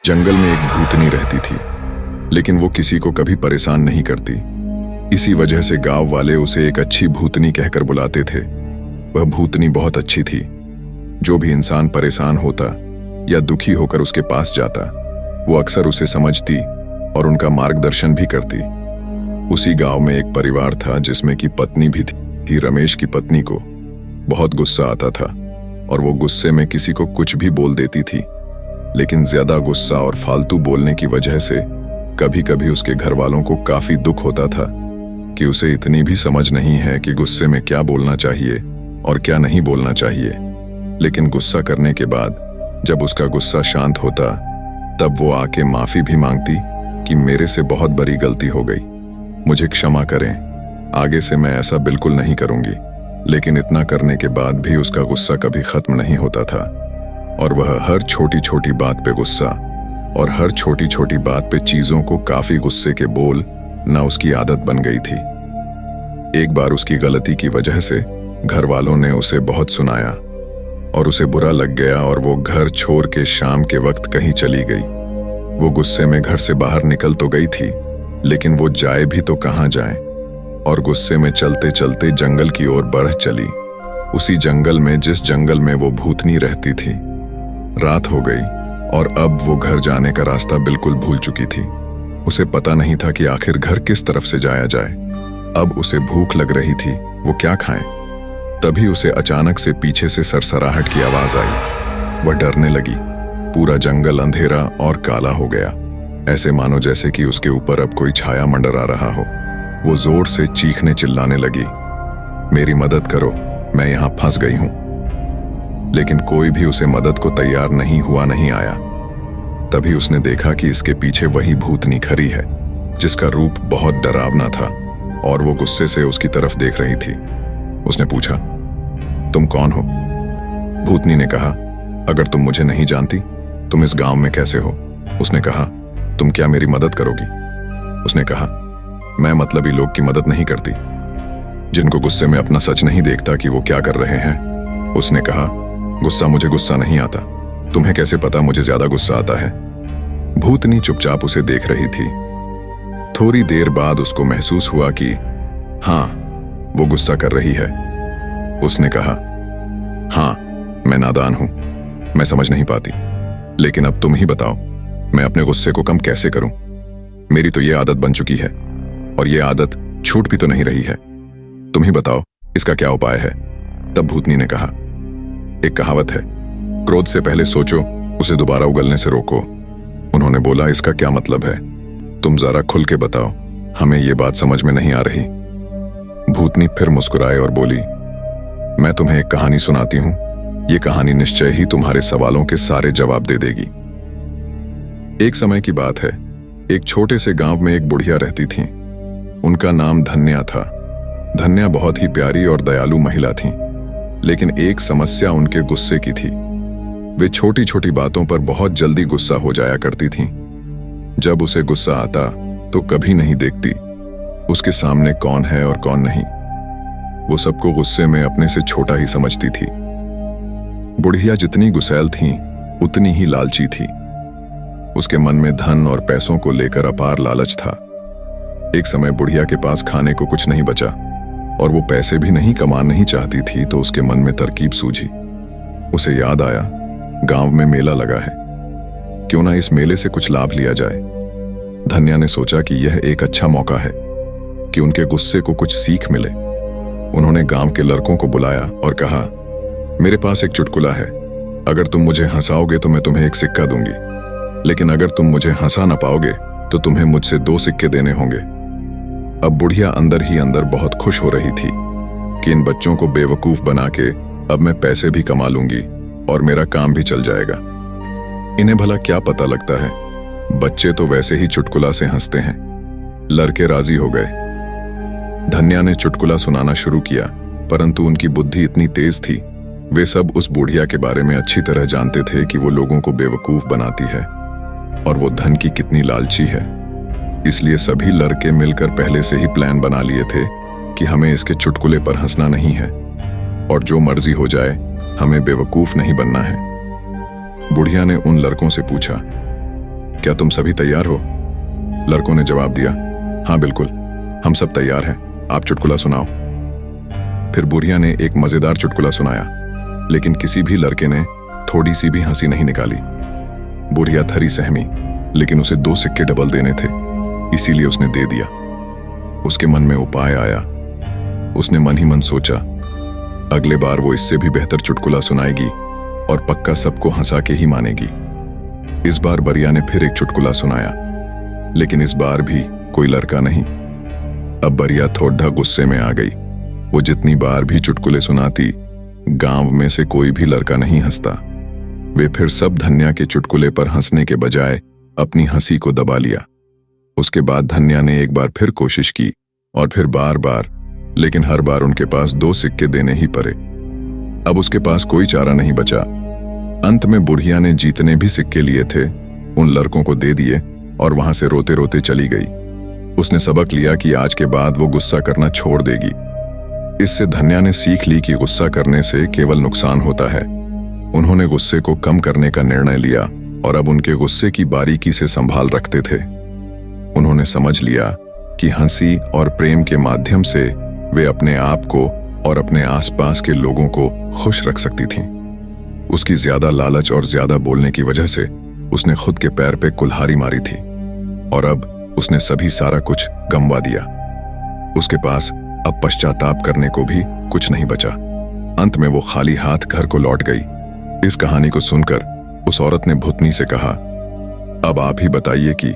जंगल में एक भूतनी रहती थी, लेकिन वो किसी को कभी परेशान नहीं करती। इसी वजह से गांव वाले उसे एक अच्छी भूतनी कहकर बुलाते थे। वह भूतनी बहुत अच्छी थी। जो भी इंसान परेशान होता या दुखी होकर उसके पास जाता, वो अक्सर उसे समझती और उनका मार्गदर्शन भी करती। उसी गांव में एक परिवार था जिसमें की पत्नी भी थी। रमेश की पत्नी को बहुत गुस्सा आता था और वो गुस्से में किसी को कुछ भी बोल देती थी। लेकिन ज्यादा गुस्सा और फालतू बोलने की वजह से कभी कभी उसके घर वालों को काफी दुख होता था कि उसे इतनी भी समझ नहीं है कि गुस्से में क्या बोलना चाहिए और क्या नहीं बोलना चाहिए। लेकिन गुस्सा करने के बाद जब उसका गुस्सा शांत होता, तब वो आके माफी भी मांगती कि मेरे से बहुत बड़ी गलती हो गई, मुझे क्षमा करें, आगे से मैं ऐसा बिल्कुल नहीं करूंगी। लेकिन इतना करने के बाद भी उसका गुस्सा कभी खत्म नहीं होता था और वह हर छोटी छोटी बात पे गुस्सा और हर छोटी छोटी बात पे चीजों को काफी गुस्से के बोल ना उसकी आदत बन गई थी। एक बार उसकी गलती की वजह से घर वालों ने उसे बहुत सुनाया और उसे बुरा लग गया और वो घर छोड़ के शाम के वक्त कहीं चली गई। वो गुस्से में घर से बाहर निकल तो गई थी, लेकिन वो जाए भी तो कहाँ जाए, और गुस्से में चलते चलते जंगल की ओर बढ़ चली। उसी जंगल में जिस जंगल में वो भूतनी रहती थी। रात हो गई और अब वो घर जाने का रास्ता बिल्कुल भूल चुकी थी। उसे पता नहीं था कि आखिर घर किस तरफ से जाया जाए। अब उसे भूख लग रही थी, वो क्या खाए। तभी उसे अचानक से पीछे से सरसराहट की आवाज आई। वह डरने लगी। पूरा जंगल अंधेरा और काला हो गया, ऐसे मानो जैसे कि उसके ऊपर अब कोई छाया मंडरा रहा हो। वो जोर से चीखने चिल्लाने लगी, मेरी मदद करो, मैं यहां फंस गई हूं। लेकिन कोई भी उसे मदद को तैयार नहीं आया। तभी उसने देखा कि इसके पीछे वही भूतनी खड़ी है, जिसका रूप बहुत डरावना था और वो गुस्से से उसकी तरफ देख रही थी। उसने पूछा, तुम कौन हो? भूतनी ने कहा, अगर तुम मुझे नहीं जानती, तुम इस गांव में कैसे हो? उसने कहा, तुम क्या मेरी मदद करोगी? उसने कहा, मैं मतलबी लोग की मदद नहीं करती, जिनको गुस्से में अपना सच नहीं देखता कि वो क्या कर रहे हैं। उसने कहा, मुझे गुस्सा नहीं आता, तुम्हें कैसे पता मुझे ज्यादा गुस्सा आता है? भूतनी चुपचाप उसे देख रही थी। थोड़ी देर बाद उसको महसूस हुआ कि हाँ, वो गुस्सा कर रही है। उसने कहा, हाँ, मैं नादान हूं, मैं समझ नहीं पाती, लेकिन अब तुम ही बताओ, मैं अपने गुस्से को कम कैसे करूं? मेरी तो ये आदत बन चुकी है और ये आदत छूट भी तो नहीं रही है। तुम ही बताओ, इसका क्या उपाय है? तब भूतनी ने कहा, एक कहावत है, क्रोध से पहले सोचो, उसे दोबारा उगलने से रोको। उन्होंने बोला, इसका क्या मतलब है? तुम जरा खुल के बताओ, हमें ये बात समझ में नहीं आ रही। भूतनी फिर मुस्कुराए और बोली, मैं तुम्हें एक कहानी सुनाती हूं। ये कहानी निश्चय ही तुम्हारे सवालों के सारे जवाब दे देगी। एक समय की बात है, एक छोटे से गांव में एक बुढ़िया रहती थी। उनका नाम धन्या था। धन्या बहुत ही प्यारी और दयालु महिला थी, लेकिन एक समस्या उनके गुस्से की थी। वे छोटी छोटी बातों पर बहुत जल्दी गुस्सा हो जाया करती थीं। जब उसे गुस्सा आता तो कभी नहीं देखती उसके सामने कौन है और कौन नहीं। वो सबको गुस्से में अपने से छोटा ही समझती थी। बुढ़िया जितनी गुस्सैल थी, उतनी ही लालची थी। उसके मन में धन और पैसों को लेकर अपार लालच था। एक समय बुढ़िया के पास खाने को कुछ नहीं बचा और वो पैसे भी नहीं कमाना चाहती थी, तो उसके मन में तरकीब सूझी। उसे याद आया, गांव में मेला लगा है, क्यों ना इस मेले से कुछ लाभ लिया जाए। धन्या ने सोचा कि यह एक अच्छा मौका है कि उनके गुस्से को कुछ सीख मिले। उन्होंने गांव के लड़कों को बुलाया और कहा, मेरे पास एक चुटकुला है, अगर तुम मुझे हंसाओगे तो मैं तुम्हें एक सिक्का दूंगी, लेकिन अगर तुम मुझे हंसा ना पाओगे तो तुम्हें मुझसे 2 सिक्के देने होंगे। अब बुढ़िया अंदर ही अंदर बहुत खुश हो रही थी कि इन बच्चों को बेवकूफ बना के अब मैं पैसे भी कमा लूंगी और मेरा काम भी चल जाएगा। इन्हें भला क्या पता लगता है, बच्चे तो वैसे ही चुटकुला से हंसते हैं। लड़के राजी हो गए। धन्या ने चुटकुला सुनाना शुरू किया, परंतु उनकी बुद्धि इतनी तेज थी, वे सब उस बुढ़िया के बारे में अच्छी तरह जानते थे कि वो लोगों को बेवकूफ बनाती है और वो धन की कितनी लालची है। इसलिए सभी लड़के मिलकर पहले से ही प्लान बना लिए थे कि हमें इसके चुटकुले पर हंसना नहीं है और जो मर्जी हो जाए, हमें बेवकूफ नहीं बनना है। बुढ़िया ने उन लड़कों से पूछा, क्या तुम सभी तैयार हो? लड़कों ने जवाब दिया, हाँ बिल्कुल, हम सब तैयार हैं, आप चुटकुला सुनाओ। फिर बुढ़िया ने एक मजेदार चुटकुला सुनाया, लेकिन किसी भी लड़के ने थोड़ी सी भी हंसी नहीं निकाली। बुढ़िया थरी सहमी, लेकिन उसे 2 सिक्के डबल देने थे, इसीलिए उसने दे दिया। उसके मन में उपाय आया। उसने मन ही मन सोचा, अगले बार वो इससे भी बेहतर चुटकुला सुनाएगी और पक्का सबको हंसा के ही मानेगी। इस बार बरिया ने फिर एक चुटकुला सुनाया, लेकिन इस बार भी कोई लड़का नहीं। अब बरिया थोड़ा गुस्से में आ गई। वो जितनी बार भी चुटकुले सुनाती, गांव में से कोई भी लड़का नहीं हंसता। वे फिर सब धन्या के चुटकुले पर हंसने के बजाय अपनी हंसी को दबा लिया। उसके बाद धन्या ने एक बार फिर कोशिश की और फिर बार बार, लेकिन हर बार उनके पास 2 सिक्के देने ही पड़े। अब उसके पास कोई चारा नहीं बचा। अंत में बुढ़िया ने जितने भी सिक्के लिए थे उन लड़कों को दे दिए और वहां से रोते रोते चली गई। उसने सबक लिया कि आज के बाद वो गुस्सा करना छोड़ देगी। इससे धन्या ने सीख ली कि गुस्सा करने से केवल नुकसान होता है। उन्होंने गुस्से को कम करने का निर्णय लिया और अब उनके गुस्से की बारीकी से संभाल रखते थे। उन्होंने समझ लिया कि हंसी और प्रेम के माध्यम से वे अपने आप को और अपने आसपास के लोगों को खुश रख सकती थीं। उसकी ज्यादा लालच और ज्यादा बोलने की वजह से उसने खुद के पैर पे कुल्हाड़ी मारी थी और अब उसने सभी सारा कुछ गंवा दिया। उसके पास अब पश्चाताप करने को भी कुछ नहीं बचा। अंत में वो खाली हाथ घर को लौट गई। इस कहानी को सुनकर उस औरत ने भूतनी से कहा, अब आप ही बताइए कि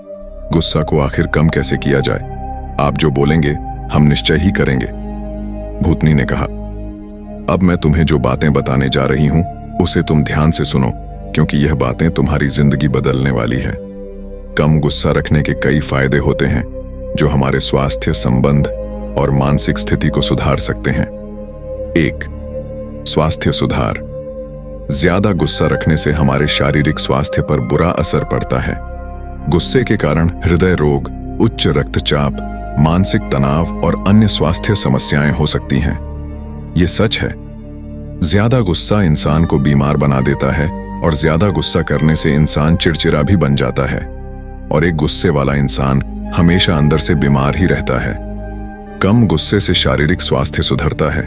गुस्सा को आखिर कम कैसे किया जाए। आप जो बोलेंगे हम निश्चय ही करेंगे। भूतनी ने कहा, अब मैं तुम्हें जो बातें बताने जा रही हूं उसे तुम ध्यान से सुनो, क्योंकि यह बातें तुम्हारी जिंदगी बदलने वाली है। कम गुस्सा रखने के कई फायदे होते हैं जो हमारे स्वास्थ्य, संबंध और मानसिक स्थिति को सुधार सकते हैं। 1. स्वास्थ्य सुधार। ज्यादा गुस्सा रखने से हमारे शारीरिक स्वास्थ्य पर बुरा असर पड़ता है। गुस्से के कारण हृदय रोग, उच्च रक्तचाप, मानसिक तनाव और अन्य स्वास्थ्य समस्याएं हो सकती हैं। ये सच है। ज्यादा गुस्सा इंसान को बीमार बना देता है और ज्यादा गुस्सा करने से इंसान चिड़चिड़ा भी बन जाता है और एक गुस्से वाला इंसान हमेशा अंदर से बीमार ही रहता है। कम गुस्से से शारीरिक स्वास्थ्य सुधरता है।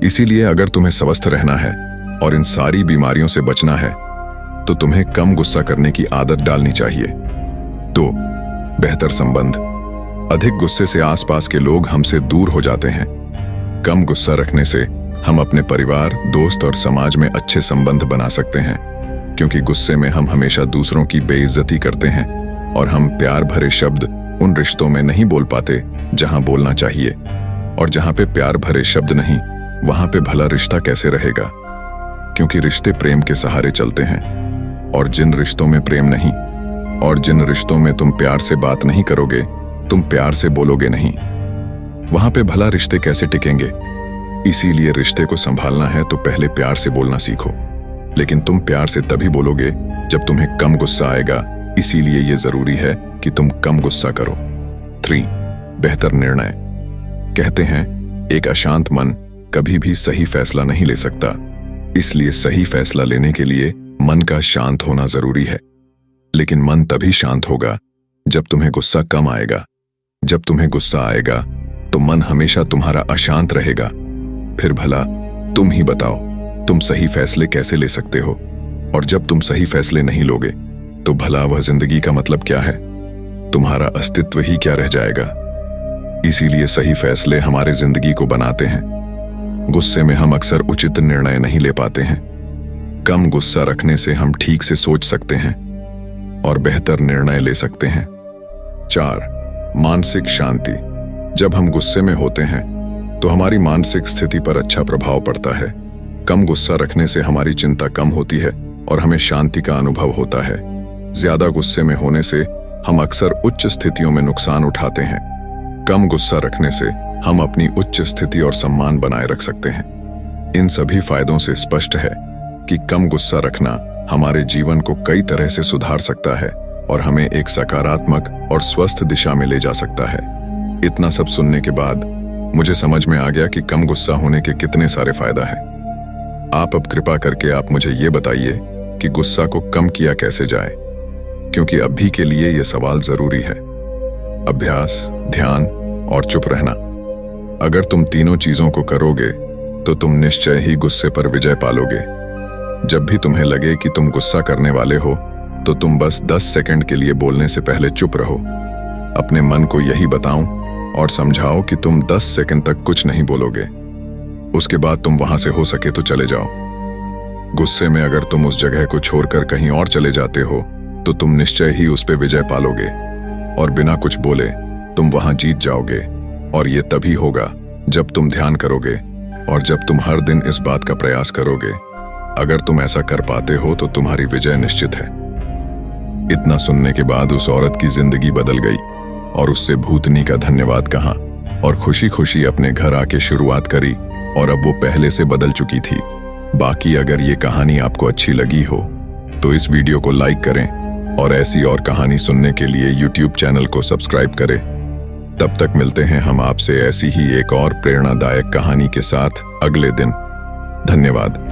इसीलिए अगर तुम्हें स्वस्थ रहना है और इन सारी बीमारियों से बचना है तो तुम्हें कम गुस्सा करने की आदत डालनी चाहिए। 2. बेहतर संबंध। अधिक गुस्से से आसपास के लोग हमसे दूर हो जाते हैं। कम गुस्सा रखने से हम अपने परिवार, दोस्त और समाज में अच्छे संबंध बना सकते हैं, क्योंकि गुस्से में हम हमेशा दूसरों की बेइज्जती करते हैं और हम प्यार भरे शब्द उन रिश्तों में नहीं बोल पाते जहां बोलना चाहिए। और जहां पे प्यार भरे शब्द नहीं, वहां पे भला रिश्ता कैसे रहेगा? क्योंकि रिश्ते प्रेम के सहारे चलते हैं। और जिन रिश्तों में प्रेम नहीं और जिन रिश्तों में तुम प्यार से बात नहीं करोगे, तुम प्यार से बोलोगे नहीं, वहां पे भला रिश्ते कैसे टिकेंगे? इसीलिए रिश्ते को संभालना है तो पहले प्यार से बोलना सीखो। लेकिन तुम प्यार से तभी बोलोगे जब तुम्हें कम गुस्सा आएगा। इसीलिए यह जरूरी है कि तुम कम गुस्सा करो। 3. बेहतर निर्णय। कहते हैं एक अशांत मन कभी भी सही फैसला नहीं ले सकता। इसलिए सही फैसला लेने के लिए मन का शांत होना जरूरी है। लेकिन मन तभी शांत होगा जब तुम्हें गुस्सा कम आएगा। जब तुम्हें गुस्सा आएगा तो मन हमेशा तुम्हारा अशांत रहेगा। फिर भला तुम ही बताओ, तुम सही फैसले कैसे ले सकते हो? और जब तुम सही फैसले नहीं लोगे तो भला वह जिंदगी का मतलब क्या है? तुम्हारा अस्तित्व ही क्या रह जाएगा? इसीलिए सही फैसले हमारे जिंदगी को बनाते हैं। गुस्से में हम अक्सर उचित निर्णय नहीं ले पाते हैं। कम गुस्सा रखने से हम ठीक से सोच सकते हैं और बेहतर निर्णय ले सकते हैं। 4. मानसिक शांति। जब हम गुस्से में होते हैं तो हमारी मानसिक स्थिति पर अच्छा प्रभाव पड़ता है। कम गुस्सा रखने से हमारी चिंता कम होती है और हमें शांति का अनुभव होता है। ज्यादा गुस्से में होने से हम अक्सर उच्च स्थितियों में नुकसान उठाते हैं। कम गुस्सा रखने से हम अपनी उच्च स्थिति और सम्मान बनाए रख सकते हैं। इन सभी फायदों से स्पष्ट है कि कम गुस्सा रखना हमारे जीवन को कई तरह से सुधार सकता है और हमें एक सकारात्मक और स्वस्थ दिशा में ले जा सकता है। इतना सब सुनने के बाद मुझे समझ में आ गया कि कम गुस्सा होने के कितने सारे फायदा हैं। आप अब कृपा करके आप मुझे ये बताइए कि गुस्सा को कम किया कैसे जाए। क्योंकि अभी के लिए यह सवाल जरूरी है। अभ्यास, ध्यान और चुप रहना। अगर तुम तीनों चीजों को करोगे तो तुम निश्चय ही गुस्से पर विजय पालोगे। जब भी तुम्हें लगे कि तुम गुस्सा करने वाले हो तो तुम बस 10 सेकंड के लिए बोलने से पहले चुप रहो। अपने मन को यही बताओ और समझाओ कि तुम 10 सेकंड तक कुछ नहीं बोलोगे। उसके बाद तुम वहां से हो सके तो चले जाओ। गुस्से में अगर तुम उस जगह को छोड़कर कहीं और चले जाते हो तो तुम निश्चय ही उस पर विजय पालोगे और बिना कुछ बोले तुम वहां जीत जाओगे। और ये तभी होगा जब तुम ध्यान करोगे और जब तुम हर दिन इस बात का प्रयास करोगे। अगर तुम ऐसा कर पाते हो तो तुम्हारी विजय निश्चित है। इतना सुनने के बाद उस औरत की जिंदगी बदल गई और उससे भूतनी का धन्यवाद कहा और खुशी खुशी अपने घर आके शुरुआत करी और अब वो पहले से बदल चुकी थी। बाकी अगर ये कहानी आपको अच्छी लगी हो तो इस वीडियो को लाइक करें और ऐसी और कहानी सुनने के लिए YouTube चैनल को सब्सक्राइब करें। तब तक मिलते हैं हम आपसे ऐसी ही एक और प्रेरणादायक कहानी के साथ अगले दिन। धन्यवाद।